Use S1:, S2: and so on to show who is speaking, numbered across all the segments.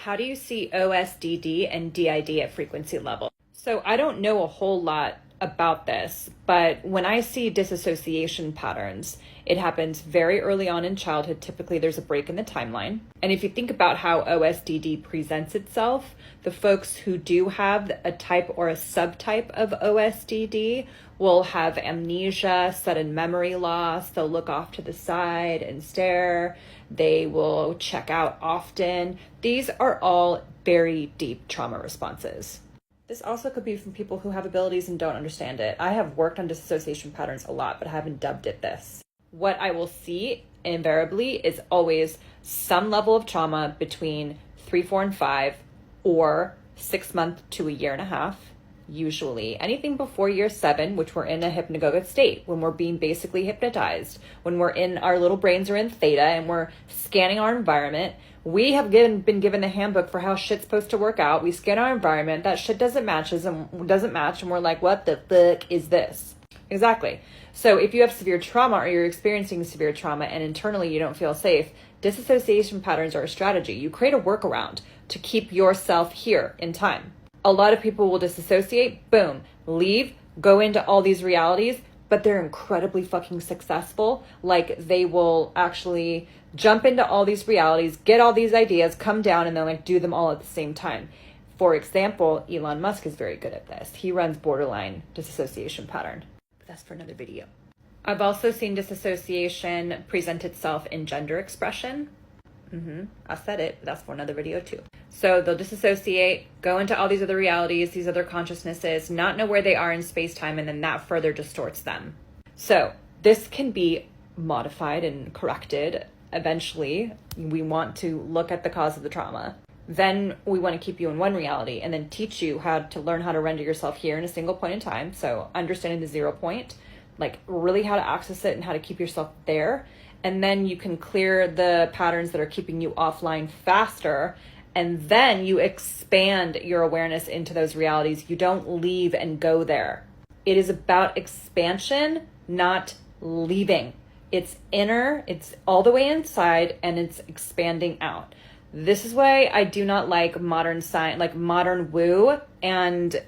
S1: How do you see OSDD and DID at frequency level? So I don't know a whole lot about this, but when I see disassociation patterns, it happens very early on in childhood. Typically, there's a break in the timeline. And if you think about how OSDD presents itself, the folks who do have a type or a subtype of OSDD will have amnesia, sudden memory loss. They'll look off to the side and stare. They will check out often. These are all very deep trauma responses. This also could be from people who have abilities and don't understand it. I have worked on dissociation patterns a lot, but haven't dubbed it this. What I will see invariably is always some level of trauma between 3, 4, and 5, or 6 months to a year and a half. Usually anything before year 7, which we're in a hypnagogic state, when we're being basically hypnotized, when we're in, our little brains are in theta and we're scanning our environment. We have been given the handbook for how shit's supposed to work out. We scan our environment, that shit doesn't match, and we're like, what the fuck is this? Exactly. So if you have severe trauma or you're experiencing severe trauma and internally you don't feel safe, disassociation patterns are a strategy. You create a workaround to keep yourself here in time. A lot of people will disassociate, boom, leave, go into all these realities, but they're incredibly fucking successful. Like, they will actually jump into all these realities, get all these ideas, come down, and then like do them all at the same time. For example, Elon Musk is very good at this. He runs borderline disassociation pattern. But that's for another video. I've also seen disassociation present itself in gender expression. I said it, but that's for another video too. So they'll disassociate, go into all these other realities, these other consciousnesses, not know where they are in space-time, and then that further distorts them. So this can be modified and corrected. Eventually, we want to look at the cause of the trauma. Then we want to keep you in one reality and then teach you how to learn how to render yourself here in a single point in time. So understanding the 0 point, like really how to access it and how to keep yourself there. And then you can clear the patterns that are keeping you offline faster. And then you expand your awareness into those realities. You don't leave and go there. It is about expansion, not leaving. It's inner, it's all the way inside, and it's expanding out. This is why I do not like modern science, like modern woo, and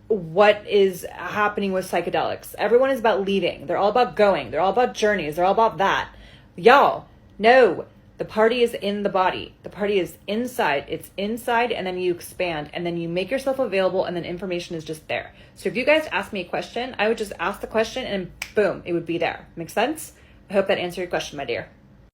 S1: what is happening with psychedelics. Everyone is about leaving. They're all about going. They're all about journeys. They're all about that. Y'all, no, the party is in the body. The party is inside. It's inside, and then you expand, and then you make yourself available, and then information is just there. So if you guys ask me a question, I would just ask the question, and boom, it would be there. Make sense? I hope that answered your question, my dear.